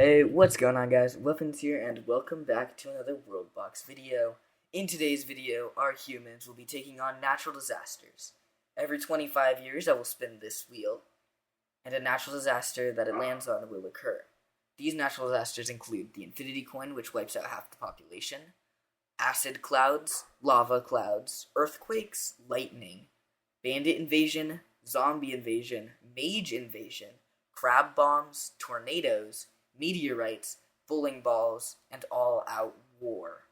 Hey, what's going on, guys? Weapons here, and welcome back to another Worldbox video. In today's video, our humans will be taking on natural disasters. Every 25 years, I will spin this wheel, and a natural disaster that it lands on will occur. These natural disasters include the Infinity Coin, which wipes out half the population, acid clouds, lava clouds, earthquakes, lightning, bandit invasion, zombie invasion, mage invasion, crab bombs, tornadoes, meteorites, bowling balls, and all-out war.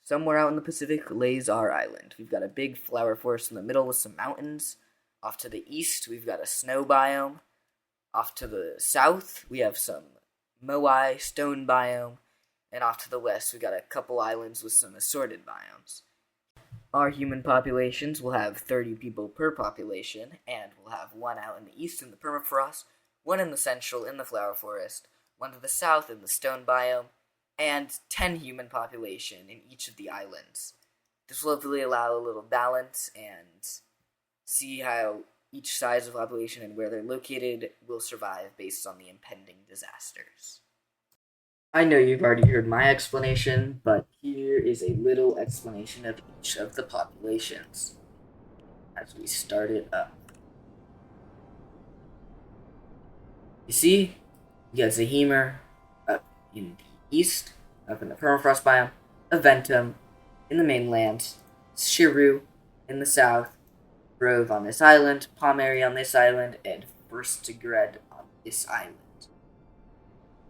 Somewhere out in the Pacific lays our island. We've got a big flower forest in the middle with some mountains. Off to the east, we've got a snow biome. Off to the south, we have some moai stone biome. And off to the west, we've got a couple islands with some assorted biomes. Our human populations will have 30 people per population, and we'll have one out in the east in the permafrost, one in the central in the flower forest, one to the south in the stone biome, and 10 human population in each of the islands. This will hopefully allow a little balance and see how each size of population and where they're located will survive based on the impending disasters. I know you've already heard my explanation, but here is a little explanation of each of the populations as we start it up. You see, you got Zahemer up in the east, up in the permafrost biome, Aventum in the mainland, Shiru in the south, Grove on this island, Pomeri on this island, and Verstigred on this island.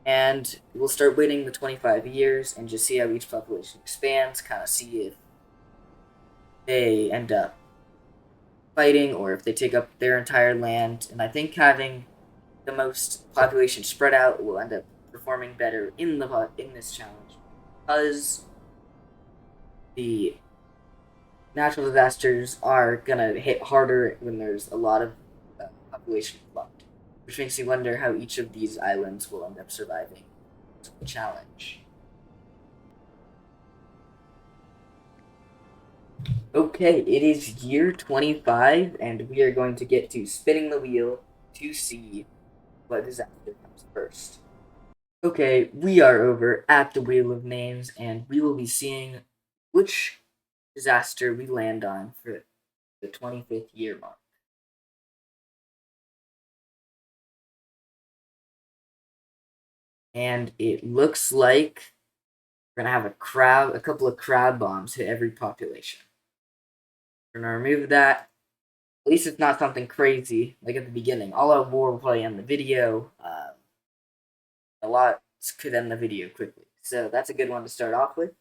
And we'll start waiting the 25 years and just see how each population expands, kind of see if they end up fighting or if they take up their entire land. And I think having the most population spread out will end up performing better in this challenge, because the natural disasters are gonna hit harder when there's a lot of population flood, which makes me wonder how each of these islands will end up surviving the challenge. Okay, it is year 25, and we are going to get to spinning the wheel to see what disaster comes first. Okay, we are over at the Wheel of Names, and we will be seeing which disaster we land on for the 25th year mark. And it looks like we're gonna have a couple of crab bombs hit every population. We're gonna remove that. At least it's not something crazy like at the beginning. All out war will probably end the video. A lot could end the video quickly, so that's a good one to start off with.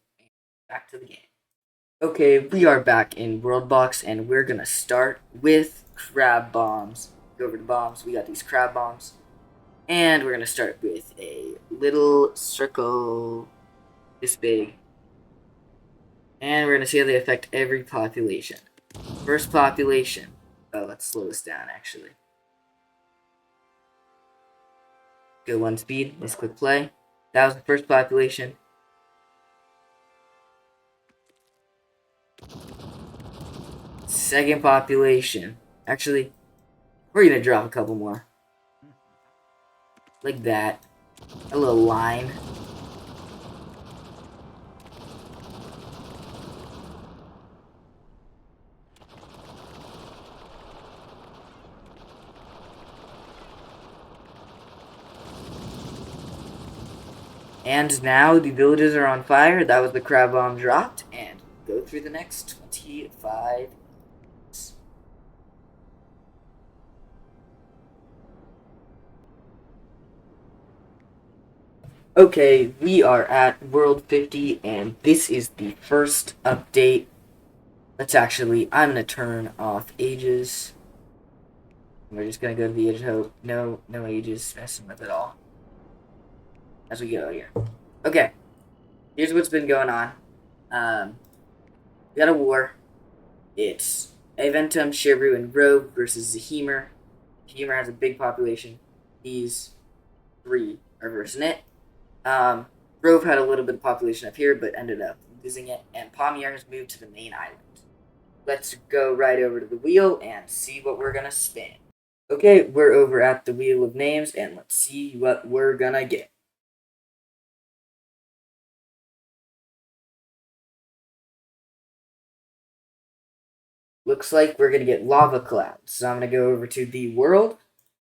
Back to the game. Okay, we are back in Worldbox, and we're gonna start with crab bombs. Go over to bombs. We got these crab bombs, and we're gonna start with a little circle this big, and we're gonna see how they affect every population. First population. Oh, let's slow this down actually. Go one speed. Let's click play. That was the first population. Second population. Actually, we're gonna drop a couple more. Like that. A little line. And now the villages are on fire. That was the crab bomb dropped. And go through the next 25 years. Okay, we are at World 50, and this is the first update. I'm going to turn off ages. We're just going to go to the age of hope. No ages messing with it all. As we go here. Okay, here's what's been going on. We got a war. It's Aventum, Shiru, and Grove versus Zahemer. Zahemer has a big population. These three are versing it. Grove had a little bit of population up here, but ended up losing it. And Pomeri has moved to the main island. Let's go right over to the wheel and see what we're gonna spin. Okay, we're over at the Wheel of Names, and let's see what we're gonna get. Looks like we're gonna get lava clouds. So I'm gonna go over to the world,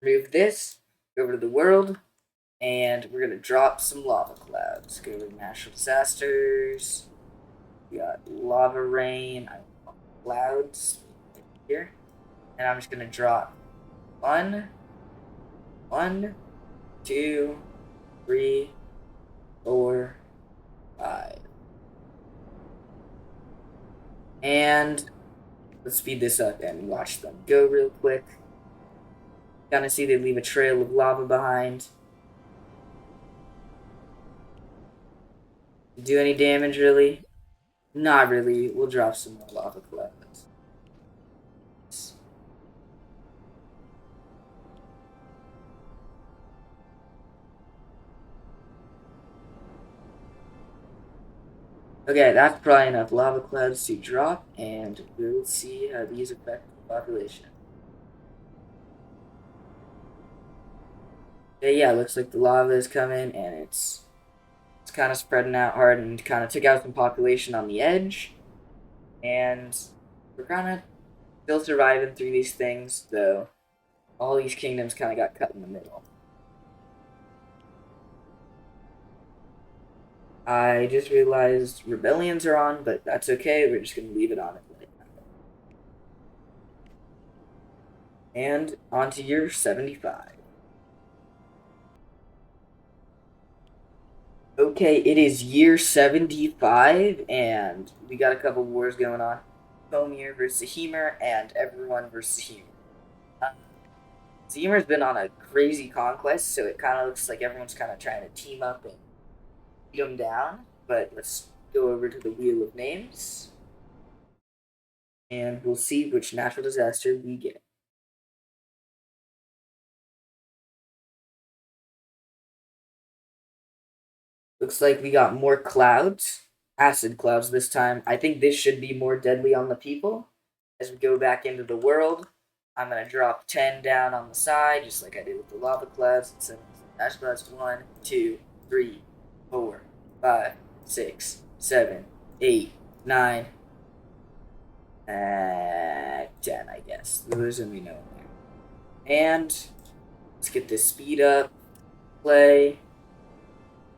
remove this, go over to the world, and we're gonna drop some lava clouds. Go to natural disasters. We got lava rain, clouds here, and I'm just gonna drop one, two, three, four, five, and let's speed this up and watch them go real quick. Kind of see they leave a trail of lava behind. Do any damage really? Not really. We'll drop some more lava clouds. Okay, that's probably enough lava clouds to drop, and we'll see how these affect the population. Okay, yeah, looks like the lava is coming, and it's kind of spreading out hard, and kind of took out some population on the edge. And we're kind of still surviving through these things, though all these kingdoms kind of got cut in the middle. I just realized rebellions are on, but that's okay. We're just going to leave it on it. And on to year 75. Okay, it is year 75, and we got a couple wars going on. Pomir versus Hemer, and everyone versus Hemer. Hemer's been on a crazy conquest, so it kind of looks like everyone's kind of trying to team up and beat them down. But let's go over to the Wheel of Names, and we'll see which natural disaster we get. Looks like we got more clouds, acid clouds this time. I think this should be more deadly on the people. As we go back into the world, I'm going to drop 10 down on the side, just like I did with the lava clouds. So acid clouds 1, 2, 3, 4, 5, 6, 7, 8, 9, 10, I guess. Those are we know there. And let's get this speed up, play.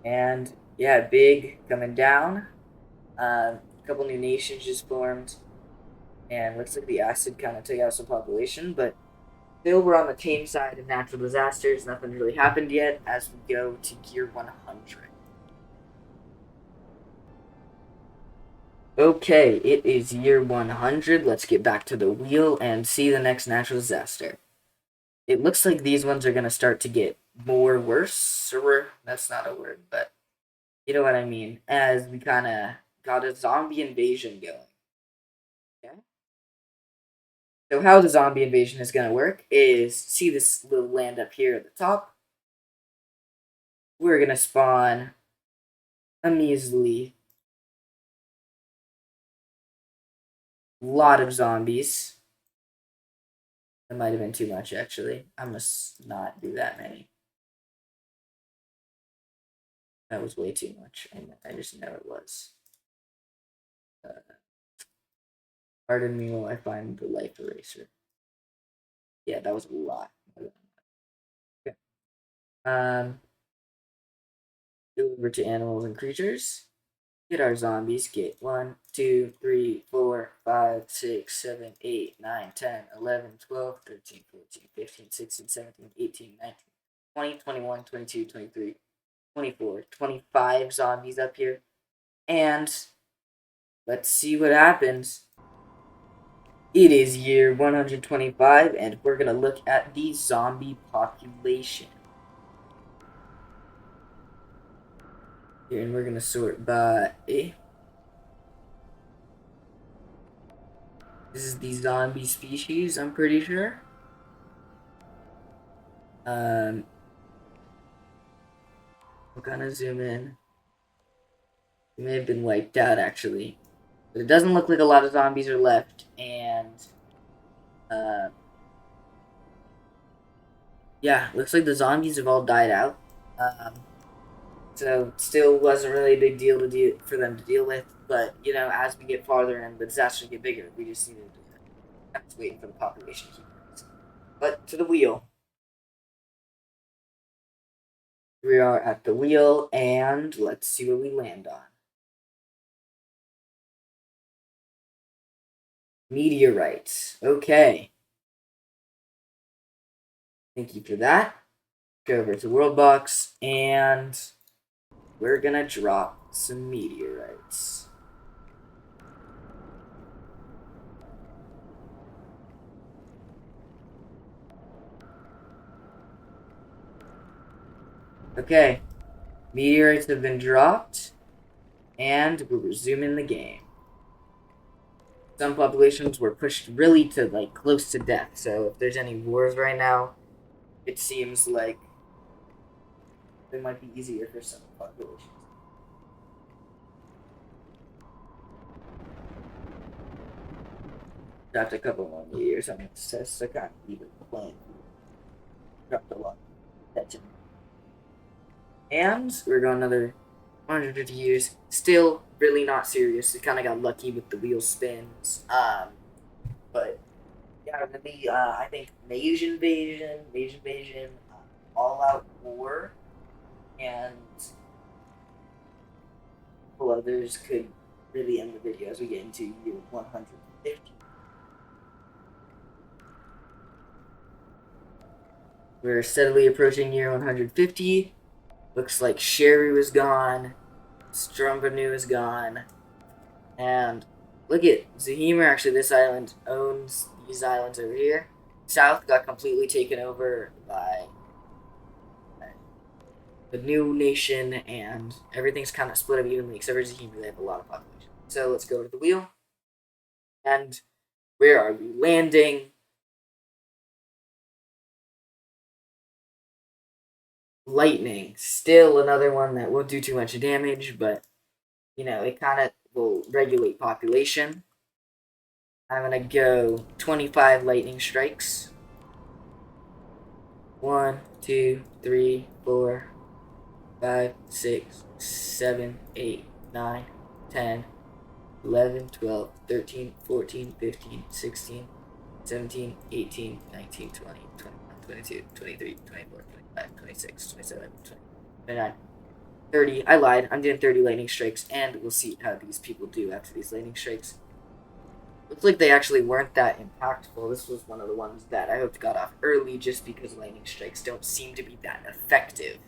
And yeah, big coming down. A couple new nations just formed, and looks like the acid kind of took out some population, but still we're on the tame side of natural disasters. Nothing really happened yet as we go to year 100. Okay, it is year 100. Let's get back to the wheel and see the next natural disaster. It looks like these ones are going to start to get more worse, or that's not a word, but you know what I mean, as we kind of got a zombie invasion going. Okay? So how the zombie invasion is going to work is, see this little land up here at the top? We're going to spawn a measly lot of zombies. That might have been too much, actually. I must not do that many. That was way too much. I just know it was. Pardon me while I find the life eraser. Yeah, that was a lot. Okay. Go over to animals and creatures. Get our zombies. Get 1, 2, 3, 4, 5, 6, 7, 8, 9, 10, 11, 12, 13, 14, 15, 16, 17, 18, 19, 20, 21, 22, 23, 24, 25 zombies up here. And let's see what happens. It is year 125, and we're going to look at the zombie population. Here, and we're going to sort by... This is the zombie species, I'm pretty sure. We'll kind of zoom in. They may have been wiped out, actually. But it doesn't look like a lot of zombies are left, and Yeah, looks like the zombies have all died out. Um, so still wasn't really a big deal for them to deal with. But as we get farther and the disasters get bigger, we just needed to. I'm just waiting for the population to keep increasing. But to the wheel. We are at the wheel, and let's see what we land on. Meteorites. Okay. Thank you for that. Go over to Worldbox, and we're gonna drop some meteorites. Okay. Meteorites have been dropped, and we're resuming the game. Some populations were pushed really to close to death, so if there's any wars right now, it seems like it might be easier for some populations. Dropped a couple more meteors on it, so I can't even complain. Dropped a lot of attention. And we're going another 150 years. Still really not serious. We kind of got lucky with the wheel spins. But yeah, really, I think Mage Invasion, All Out War, and a couple others could really end the video as we get into year 150. We're steadily approaching year 150. Looks like Sherry was gone. Strumbanu is gone. And look at Zahemar. Actually, this island owns these islands over here. South got completely taken over by the new nation, and everything's kind of split up evenly, except for Zahemar. They have a lot of population. So let's go to the wheel. And where are we landing? Lightning. Still another one that won't do too much damage, but it kind of will regulate population. I'm gonna go 25 lightning strikes. 1, 2, 3, 4, 5, 6, 7, 8, 9, 10, 11, 12, 13, 14, 15, 16, 17, 18, 19, 20, 21, 22, 23, 24, 25, 26, 27, 29, 30. I lied. I'm doing 30 lightning strikes, and we'll see how these people do after these lightning strikes. Looks like they actually weren't that impactful. This was one of the ones that I hoped got off early just because lightning strikes don't seem to be that effective.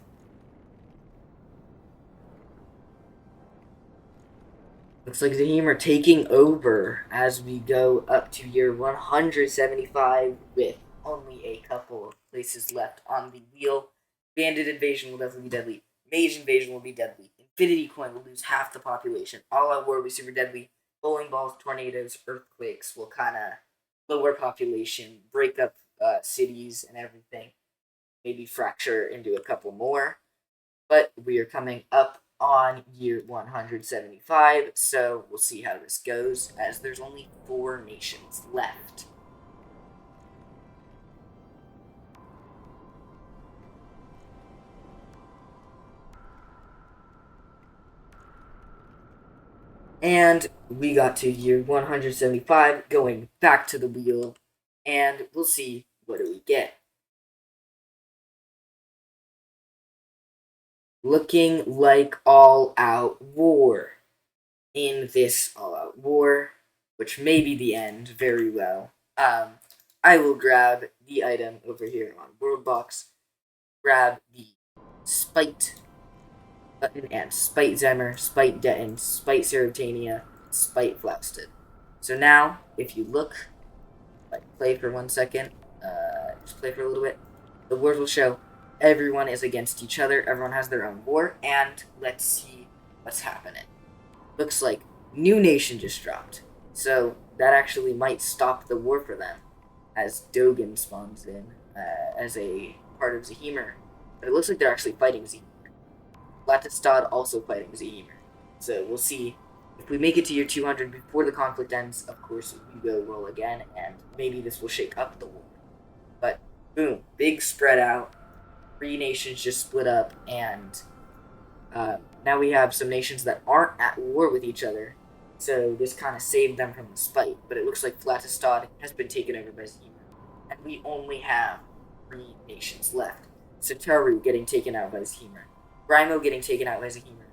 Looks like Zahemar taking over as we go up to year 175 with only a couple of places left on the wheel. Bandit Invasion will definitely be deadly. Mage Invasion will be deadly. Infinity Coin will lose half the population. All Out War will be super deadly. Bowling balls, tornadoes, earthquakes will kind of lower population, break up cities and everything. Maybe fracture into a couple more. But we are coming up on year 175, so we'll see how this goes, as there's only 4 nations left. And we got to year 175, going back to the wheel, and we'll see what do we get. Looking like all-out war. In this all-out war, which may be the end very well, I will grab the item over here on Worldbox, grab the Spite button, and Spite Zemmer, Spite Detton, Spite Serotania, Spite Flousted. So now, if you look, play for 1 second, just play for a little bit, the wars will show everyone is against each other, everyone has their own war, and let's see what's happening. Looks like new nation just dropped, so that actually might stop the war for them, as Dogan spawns in as a part of Zahemar. But it looks like they're actually fighting Zahemar. Latistad also fighting Zahemar. So we'll see. If we make it to year 200 before the conflict ends, of course, we will roll again, and maybe this will shake up the war. But boom, big spread out. 3 nations just split up, and now we have some nations that aren't at war with each other. So this kind of saved them from the spite. But it looks like Flatistad has been taken over by Zihima, and we only have 3 nations left. Sataru getting taken out by Zihima, Grimo getting taken out by Zihima.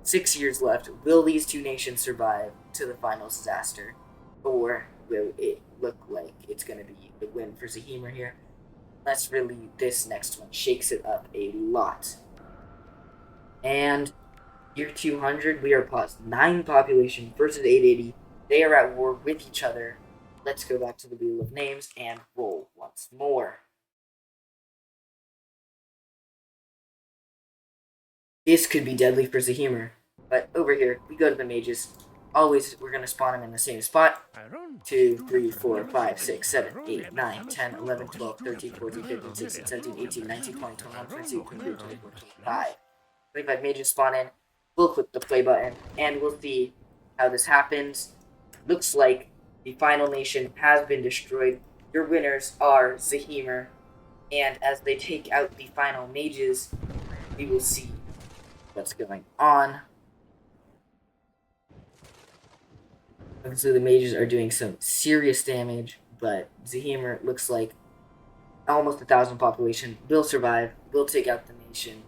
6 years left. Will these 2 nations survive to the final disaster, or will it look like it's going to be the win for Zahimra here? That's really, this next one shakes it up a lot. And year 200, we are plus 9 population versus 880. They are at war with each other. Let's go back to the Wheel of Names and roll once more. This could be deadly for Zahimra. But over here, we go to the mages. Always, we're going to spawn them in the same spot. 2, 3, 4, 5, 6, 7, 8, 9, 10, 11, 12, 13, 14, 15, 16, 17, 18, 19, 20, 21, 22, 23, 24, 25. 25 mages spawn in. We'll click the play button, and we'll see how this happens. Looks like the final nation has been destroyed. Your winners are Zahimra, and as they take out the final mages, we will see what's going on. Obviously, the mages are doing some serious damage, but Zahimra looks like almost 1,000 population will survive. Will take out the nation.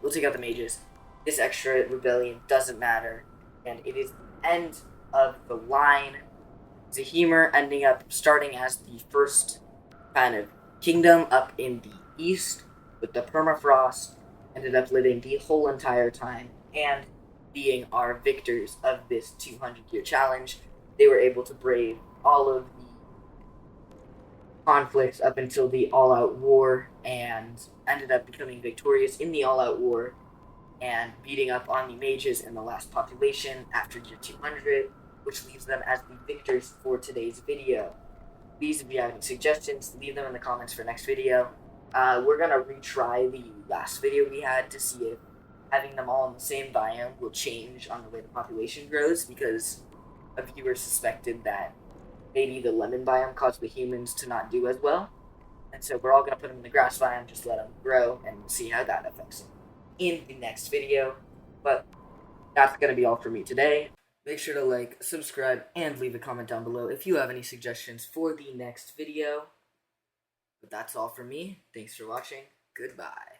We'll take out the mages. This extra rebellion doesn't matter, and it is the end of the line. Zahimra ending up starting as the first kind of kingdom up in the east with the permafrost, ended up living the whole entire time, and being our victors of this 200-year challenge. They were able to brave all of the conflicts up until the all-out war, and ended up becoming victorious in the all-out war and beating up on the mages in the last population after year 200, which leaves them as the victors for today's video. Please, if you have any suggestions, leave them in the comments for next video. We're going to retry the last video we had to see if having them all in the same biome will change on the way the population grows, because a viewer suspected that maybe the lemon biome caused the humans to not do as well. And so we're all going to put them in the grass biome, just let them grow, and we'll see how that affects them in the next video. But that's going to be all for me today. Make sure to like, subscribe, and leave a comment down below if you have any suggestions for the next video. But that's all for me. Thanks for watching. Goodbye.